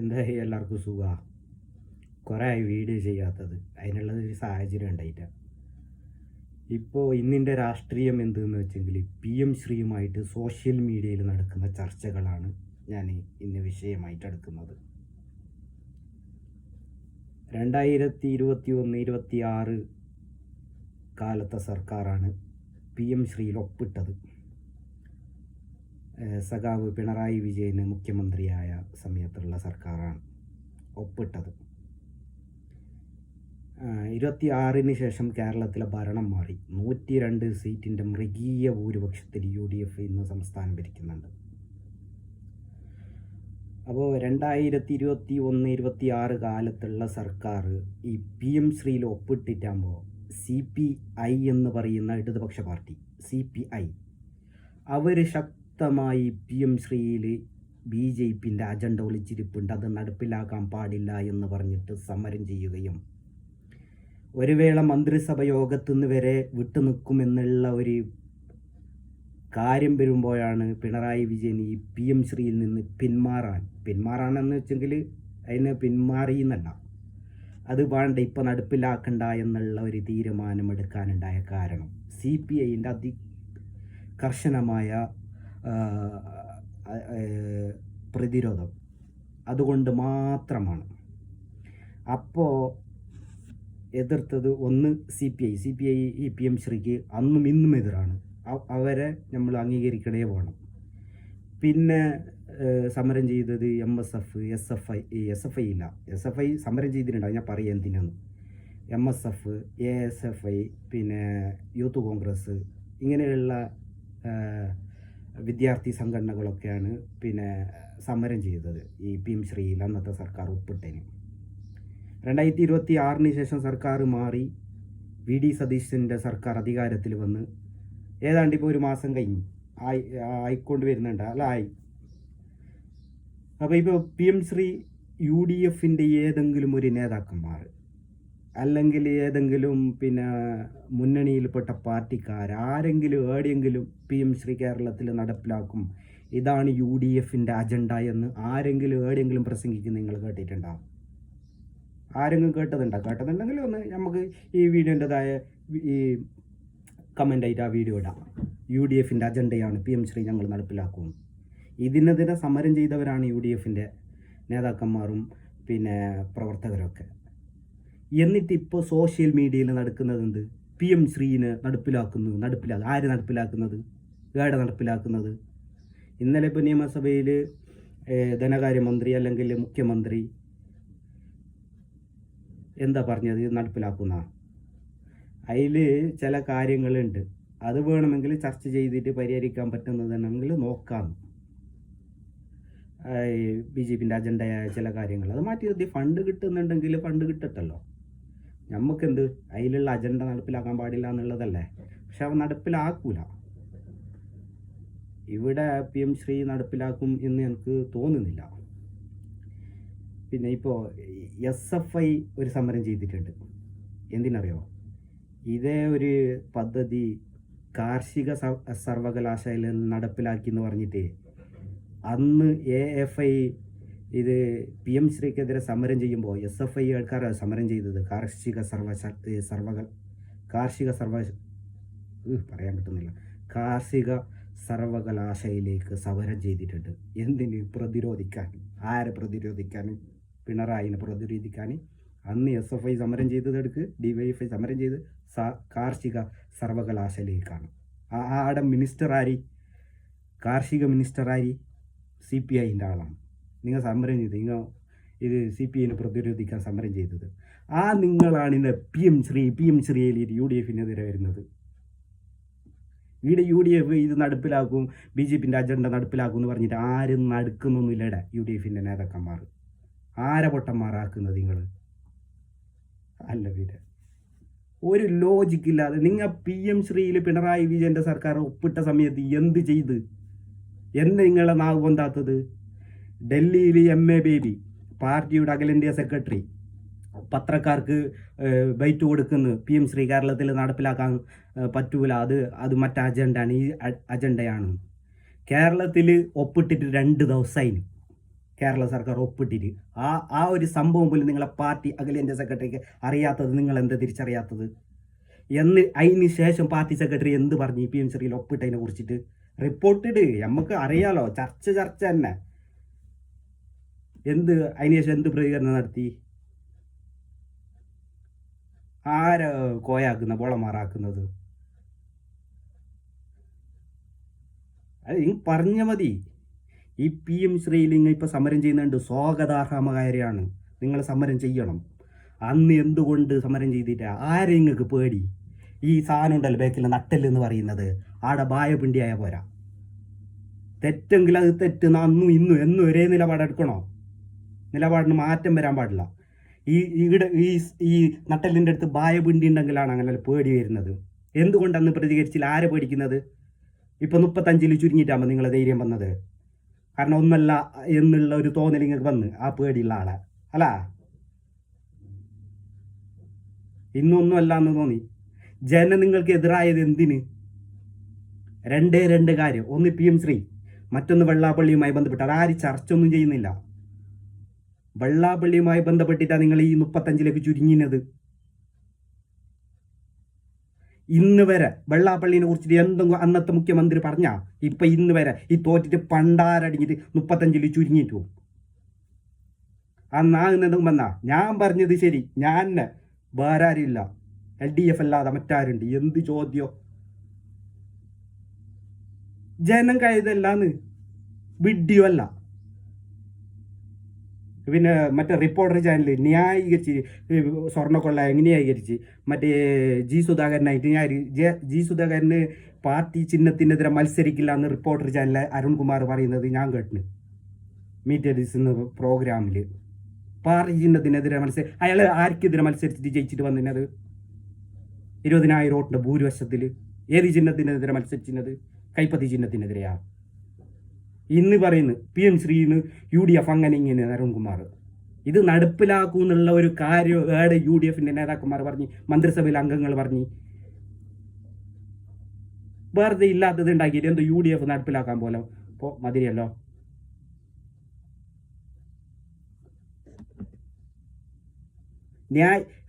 എന്തായി എല്ലാവർക്കും സുഖമാണ്. കുറേ ആയി വീഡിയോ ചെയ്യാത്തത്, അതിനുള്ളൊരു സാഹചര്യം ഉണ്ടായിട്ട. ഇപ്പോൾ ഇന്നിൻ്റെ രാഷ്ട്രീയം എന്തെന്ന് വെച്ചെങ്കിൽ PM ശ്രീയുമായിട്ട് സോഷ്യൽ മീഡിയയിൽ നടക്കുന്ന ചർച്ചകളാണ് ഞാൻ ഇന്ന് വിഷയമായിട്ട് എടുക്കുന്നത്. 2021-26 കാലത്തെ സർക്കാരാണ് PM ശ്രീയിൽ ഒപ്പിട്ടത്. സഖാവ് പിണറായി വിജയന് മുഖ്യമന്ത്രിയായ സമയത്തുള്ള സർക്കാരാണ് ഒപ്പിട്ടത്. 26-ന് ശേഷം കേരളത്തിലെ ഭരണം മാറി. 102 സീറ്റിൻ്റെ മൃഗീയ ഭൂരിപക്ഷത്തിൽ UDF ഇന്ന് സംസ്ഥാനം ഭരിക്കുന്നുണ്ട്. അപ്പോൾ 2021-26 കാലത്തുള്ള സർക്കാർ ഈ PM ശ്രീയിൽ ഒപ്പിട്ടിട്ടാകുമ്പോൾ CPI എന്ന് പറയുന്ന ഇടതുപക്ഷ പാർട്ടി CPI അവർ ശക്തമായി PM ശ്രീയിൽ BJPൻ്റെ അജണ്ട ഒളിച്ചിരിപ്പുണ്ട്, അത് നടപ്പിലാക്കാൻ പാടില്ല എന്ന് പറഞ്ഞിട്ട് സമരം ചെയ്യുകയും ഒരു വേള മന്ത്രിസഭ യോഗത്തുനിന്ന് വരെ വിട്ടുനിൽക്കുമെന്നുള്ള ഒരു കാര്യം വരുമ്പോഴാണ് പിണറായി വിജയൻ ഈ PM ശ്രീയിൽ നിന്ന് പിന്മാറാനെന്ന് വെച്ചെങ്കിൽ അതിന് പിന്മാറിയെന്നല്ല, അത് വേണ്ട ഇപ്പം നടപ്പിലാക്കണ്ട എന്നുള്ള ഒരു തീരുമാനമെടുക്കാനുണ്ടായ കാരണം CPIൻ്റെ കർശനമായ പ്രതിരോധം അതുകൊണ്ട് മാത്രമാണ്. അപ്പോൾ എതിർത്തത് ഒന്ന് CPI ഈ PM ശ്രീക്ക് അന്നും ഇന്നും എതിരാണ്. അവരെ നമ്മൾ അംഗീകരിക്കണേ വേണം. പിന്നെ സമരം ചെയ്തത് MSF, SFI ഇല്ല, SFI സമരം ചെയ്തിട്ടുണ്ടാവും, ഞാൻ പറയാം എന്തിനാന്ന്. MSF, ASFI, പിന്നെ യൂത്ത് കോൺഗ്രസ്, ഇങ്ങനെയുള്ള വിദ്യാർത്ഥി സംഘടനകളൊക്കെയാണ് പിന്നെ സമരം ചെയ്തത് ഈ PM ശ്രീയിൽ അന്നത്തെ സർക്കാർ ഒപ്പിട്ടതിന്. 2026-ന് ശേഷം സർക്കാർ മാറി VD സതീശൻ്റെ സർക്കാർ അധികാരത്തിൽ വന്ന് ഏതാണ്ട് ഇപ്പോൾ ഒരു മാസം കഴിഞ്ഞ് ആയിക്കൊണ്ട് വരുന്നുണ്ട്, അല്ല ആയി. അപ്പോൾ ഇപ്പോൾ PM ശ്രീ UDFൻ്റെ ഏതെങ്കിലും ഒരു നേതാക്കന്മാർ അല്ലെങ്കിൽ ഏതെങ്കിലും പിന്നെ മുന്നണിയിൽപ്പെട്ട പാർട്ടിക്കാർ ആരെങ്കിലും എവിടെയെങ്കിലും PM ശ്രീ കേരളത്തിൽ നടപ്പിലാക്കും, ഇതാണ് UDFൻ്റെ അജണ്ട എന്ന് ആരെങ്കിലും എവിടെയെങ്കിലും പ്രസംഗിക്കുന്ന നിങ്ങൾ കേട്ടിട്ടുണ്ടാകും? ആരെങ്കിലും കേട്ടതുണ്ടെങ്കിൽ ഒന്ന് നമുക്ക് ഈ വീഡിയോൻ്റെതായ ഈ കമൻ്റായിട്ട് ആ വീഡിയോ ഇടാം. UDFൻ്റെ അജണ്ടയാണ് PM ശ്രീ ഞങ്ങൾ നടപ്പിലാക്കും. ഇതിനെതിരെ സമരം ചെയ്തവരാണ് UDFൻ്റെ നേതാക്കന്മാരും പിന്നെ പ്രവർത്തകരൊക്കെ. എന്നിട്ട് ഇപ്പോൾ സോഷ്യൽ മീഡിയയിൽ നടക്കുന്നത് എന്ത്? PM ശ്രീനെ നടപ്പിലാക്കുന്നു. ആര് നടപ്പിലാക്കുന്നത്? ഏടെ നടപ്പിലാക്കുന്നത്? ഇന്നലെ ഇപ്പോൾ നിയമസഭയിൽ ധനകാര്യമന്ത്രി അല്ലെങ്കിൽ മുഖ്യമന്ത്രി എന്താ പറഞ്ഞത്? ഇത് നടപ്പിലാക്കുന്ന അതിൽ ചില കാര്യങ്ങളുണ്ട്, അത് വേണമെങ്കിൽ ചർച്ച ചെയ്തിട്ട് പരിഹരിക്കാൻ പറ്റുന്നതാണെങ്കിൽ നോക്കാം. BJPൻ്റെ അജണ്ടയായ ചില കാര്യങ്ങൾ അത് മാറ്റി നിർത്തി ഫണ്ട് കിട്ടുന്നുണ്ടെങ്കിൽ ഫണ്ട് കിട്ടട്ടല്ലോ, നമുക്കെന്ത് അതിലുള്ള അജണ്ട നടപ്പിലാക്കാൻ പാടില്ല എന്നുള്ളതല്ലേ. പക്ഷെ അവ നടപ്പിലാക്കൂല. ഇവിടെ PM ശ്രീ നടപ്പിലാക്കും എന്ന് എനിക്ക് തോന്നുന്നില്ല. പിന്നെ ഇപ്പോൾ SFI ഒരു സമരം ചെയ്തിട്ടുണ്ട്. എന്തിനറിയോ? ഇതേ ഒരു പദ്ധതി കാർഷിക സർവകലാശാലയിൽ നടപ്പിലാക്കി എന്ന് പറഞ്ഞിട്ട് അന്ന് AFI ഇത് PM ശ്രീക്കെതിരെ സമരം ചെയ്യുമ്പോൾ SFI ആൾക്കാരാണ് സമരം ചെയ്തത്. കാർഷിക സർവകലാശാലയിലേക്ക് സമരം ചെയ്തിട്ടുണ്ട്. എന്തിന്? പ്രതിരോധിക്കാൻ. ആരെ പ്രതിരോധിക്കാൻ? പിണറായിനെ പ്രതിരോധിക്കാൻ. അന്ന് SFI സമരം ചെയ്തതെടുക്ക്, DYFI സമരം ചെയ്ത് കാർഷിക സർവകലാശാലയിലേക്കാണ്. ആടെ മിനിസ്റ്റർ ആരി? കാർഷിക മിനിസ്റ്റർ ആരി? CPIൻ്റെ ആളാണ്. നിങ്ങൾ സമരം ചെയ്ത് ഇത് CPIനെ പ്രതിരോധിക്കാൻ സമരം ചെയ്തത്. നിങ്ങളാണ് ഇന്ന് PM ശ്രീയിൽ UDFനെതിരെ വരുന്നത്. UDF ഇത് നടപ്പിലാക്കും, BJPൻ്റെ അജണ്ട നടപ്പിലാക്കും എന്ന് പറഞ്ഞിട്ട് ആരും നടക്കുന്നൊന്നുമില്ലടെ. UDFൻ്റെ നേതാക്കന്മാർ ആരെ പൊട്ടന്മാരാക്കുന്നത് നിങ്ങൾ? അല്ല, പിന്നെ ഒരു ലോജിക്കില്ലാതെ നിങ്ങൾ PM ശ്രീയിൽ പിണറായി വിജയൻ്റെ സർക്കാർ ഒപ്പിട്ട സമയത്ത് എന്ത് ചെയ്ത്? നിങ്ങളെ നാവ് പൊന്താത്തത്? ഡൽഹിയിൽ MA ബേബി പാർട്ടിയുടെ അഖിലേന്ത്യാ സെക്രട്ടറി പത്രക്കാർക്ക് ബൈറ്റ് കൊടുക്കുന്നു, PM ശ്രീ കേരളത്തിൽ നടപ്പിലാക്കാൻ പറ്റൂല, അത് മറ്റേ അജണ്ടയാണ്, ഈ അജണ്ടയാണ്. കേരളത്തിൽ ഒപ്പിട്ടിട്ട് 2 ദിവസമായി. കേരള സർക്കാർ ഒപ്പിട്ടിട്ട് ആ ഒരു സംഭവം പോലും നിങ്ങളെ പാർട്ടി അഖിലേന്ത്യാ സെക്രട്ടറിക്ക് അറിയാത്തത് നിങ്ങൾ എന്താ തിരിച്ചറിയാത്തത്? അതിന് ശേഷം പാർട്ടി സെക്രട്ടറി എന്ത് പറഞ്ഞു പി എം ശ്രീയിൽ ഒപ്പിട്ടതിനെ കുറിച്ചിട്ട്? റിപ്പോർട്ടിട്, നമുക്ക് അറിയാലോ. ചർച്ച തന്നെ. അതിനുശേഷം എന്ത് പ്രതികരണം നടത്തി? ആരാ കോയാക്കുന്ന ബോളമാറാക്കുന്നത്? അത് നിങ്ങൾ പറഞ്ഞ മതി. ഈ പി എം ശ്രീയിൽ നിങ്ങൾ ഇപ്പോൾ സമരം ചെയ്യുന്നുണ്ട്, സ്വാഗതാർഹമായാണ്. നിങ്ങൾ സമരം ചെയ്യണം. അന്ന് എന്തുകൊണ്ട് സമരം ചെയ്തിട്ട് ആരെ നിങ്ങൾക്ക് പേടി? ഈ സാധനം ഉണ്ടല്ലോ ബാക്കിൽ നട്ടല്ലെന്ന് പറയുന്നത്, ആടെ ബായപിണ്ടിയായ പോരാ. തെറ്റെങ്കിൽ അത് തെറ്റ്. അന്നും ഇന്നും എന്നും ഒരേ നിലപാടെടുക്കണോ? നിലപാടിന് മാറ്റം വരാൻ പാടില്ല. ഈ നട്ടലിൻ്റെ അടുത്ത് ബായപിണ്ടി ഉണ്ടെങ്കിലാണ് അങ്ങനെ പേടി വരുന്നത്. എന്തുകൊണ്ട് അന്ന് പ്രതികരിച്ചില്ല? ആരെ പേടിക്കുന്നത്? ഇപ്പം 35 ചുരുങ്ങിയിട്ടാകുമ്പോൾ നിങ്ങളെ ധൈര്യം വന്നത്. കാരണം ഒന്നല്ല എന്നുള്ള ഒരു തോന്നൽ നിങ്ങൾക്ക് വന്ന് ആ പേടിയുള്ള ആളെ അല്ല. ഇന്നൊന്നുമല്ല എന്ന് തോന്നി. ജനം നിങ്ങൾക്ക് എതിരായത് എന്തിന്? രണ്ട് കാര്യം. ഒന്ന് പി എം ശ്രീ, മറ്റൊന്ന് വെള്ളാപ്പള്ളിയുമായി ബന്ധപ്പെട്ട്. അതാരും ചർച്ച ഒന്നും ചെയ്യുന്നില്ല. വെള്ളാപ്പള്ളിയുമായി ബന്ധപ്പെട്ടിട്ടാണ് നിങ്ങൾ ഈ 35 ചുരുങ്ങിയത്. ഇന്ന് വരെ വെള്ളാപ്പള്ളിനെ കുറിച്ചിട്ട് എന്തെങ്കിലും അന്നത്തെ മുഖ്യമന്ത്രി പറഞ്ഞ? ഇപ്പൊ ഇന്ന് വരെ ഈ തോറ്റിട്ട് പണ്ടാരടിഞ്ഞിട്ട് 35 ചുരുങ്ങിയിട്ട് പോകും. അന്നാകുന്നതും വന്നാ ഞാൻ പറഞ്ഞത് ശരി, ഞാൻ വേറെ ആരുമില്ല, LDF അല്ലാതെ മറ്റാരുണ്ട്? എന്ത് ചോദ്യം? ജനം കഴുതല്ലാന്ന്, വിഡ്ഡിയോ അല്ല. പിന്നെ മറ്റേ റിപ്പോർട്ടർ ചാനൽ ന്യായീകരിച്ച് സ്വർണ്ണക്കൊള്ള എങ്ങനെ ന്യായീകരിച്ച് മറ്റേ ജി സുധാകരനായിട്ട് ജി സുധാകരന് പാർട്ടി ചിഹ്നത്തിനെതിരെ മത്സരിക്കില്ല എന്ന് റിപ്പോർട്ടർ ചാനൽ അരുൺകുമാർ പറയുന്നത് ഞാൻ കേട്ടിന്. മീറ്റ് എന്ന പ്രോഗ്രാമിൽ പാർട്ടി ചിഹ്നത്തിനെതിരെ അയാൾ ആർക്കെതിരെ മത്സരിച്ചിട്ട് ജയിച്ചിട്ട് വന്നത്? 20,000 വോട്ടിൻ്റെ ഭൂരിപക്ഷത്തിൽ. ഏത് ചിഹ്നത്തിനെതിരെ മത്സരിച്ചിരുന്നത്? കൈപ്പത്തി ചിഹ്നത്തിനെതിരെയാ. ഇന്ന് പറയുന്നു പി എം ശ്രീന്ന് UDF അങ്ങനെ ഇങ്ങനെ. അരുൺകുമാർ ഇത് നടപ്പിലാക്കുന്നുള്ള ഒരു കാര്യം ഏടെ UDFിൻ്റെ നേതാക്കന്മാർ പറഞ്ഞ്, മന്ത്രിസഭയിലെ അംഗങ്ങൾ പറഞ്ഞ്. വെറുതെ ഇല്ലാത്തത് ഉണ്ടാക്കിയിട്ട് എന്തോ UDF നടപ്പിലാക്കാൻ പോലെ ഇപ്പോൾ മതിയല്ലോ.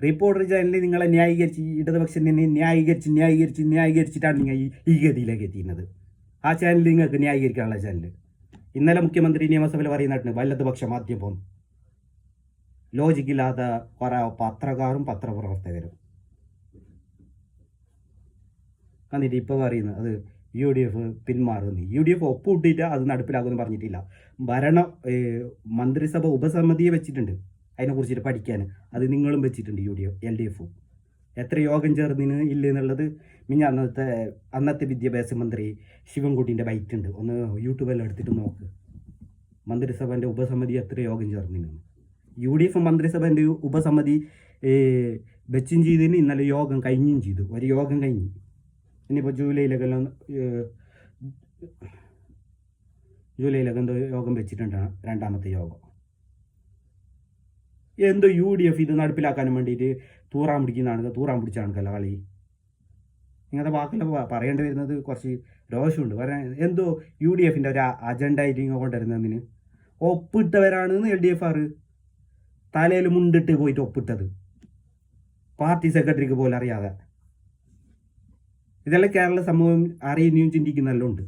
റിപ്പോർട്ടർ ചാനലിൽ നിങ്ങളെ ന്യായീകരിച്ച് ഇടതുപക്ഷം തന്നെ ന്യായീകരിച്ചിട്ടാണ് നിങ്ങൾ ഈ ഗതിയിലേക്ക് എത്തിക്കുന്നത്. ആ ചാനൽ നിങ്ങൾക്ക് ന്യായീകരിക്കാനുള്ള ചാനൽ. ഇന്നലെ മുഖ്യമന്ത്രി നിയമസഭയിൽ പറയുന്നിട്ടുണ്ട് വലതുപക്ഷ മാധ്യമം. ലോജിക്കില്ലാത്ത കുറെ പത്രക്കാരും പത്രപ്രവർത്തകരും എന്നിട്ട് ഇപ്പോൾ പറയുന്നത് അത് UDF പിന്മാറുന്നു. UDF ഒപ്പിട്ടിട്ട് അത് നടപ്പിലാക്കുമെന്ന് പറഞ്ഞിട്ടില്ല. മന്ത്രിസഭ ഉപസമിതിയെ വെച്ചിട്ടുണ്ട് അതിനെക്കുറിച്ചിട്ട് പഠിക്കാൻ. അത് നിങ്ങളും വെച്ചിട്ടുണ്ട് LDF. എത്ര യോഗം ചേർന്നിന് ഇല്ല എന്നുള്ളത് അന്നത്തെ വിദ്യാഭ്യാസ മന്ത്രി ശിവൻകുട്ടിൻ്റെ ബൈറ്റ് ഉണ്ട്, ഒന്ന് യൂട്യൂബെല്ലാം എടുത്തിട്ട് നോക്ക്. മന്ത്രിസഭൻ്റെ ഉപസമിതി എത്ര യോഗം ചേർന്നിന്. UDF മന്ത്രിസഭൻ്റെ ഉപസമിതി വെച്ചും ചെയ്തതിന് ഇന്നലെ യോഗം കഴിഞ്ഞും ചെയ്തു. ഒരു യോഗം കഴിഞ്ഞ് ഇനിയിപ്പോൾ ജൂലൈയിലൊക്കെ എന്തോ യോഗം വെച്ചിട്ടുണ്ടാണ്, രണ്ടാമത്തെ യോഗം. എന്തോ UDF ഇത് നടപ്പിലാക്കാനും വേണ്ടിയിട്ട് തൂറാൻ പിടിച്ചാണ് കളി. ഇങ്ങനത്തെ വാക്കെല്ലാം പറയേണ്ടി വരുന്നത് കുറച്ച് രോഷമുണ്ട്. പറയാൻ എന്തോ UDFിൻ്റെ ഒരു അജണ്ട ആയിട്ട് ഇങ്ങനെ കൊണ്ടുവരുന്നതിന് ഒപ്പിട്ടവരാണെന്ന് LDF തലയിൽ മുണ്ടിട്ട് പോയിട്ട് ഒപ്പിട്ടത്, പാർട്ടി സെക്രട്ടറിക്ക് പോലും അറിയാതെ. ഇതെല്ലാം കേരള സമൂഹം അറിയുകയും ചിന്തിക്കുന്നെല്ലാം ഉണ്ട്.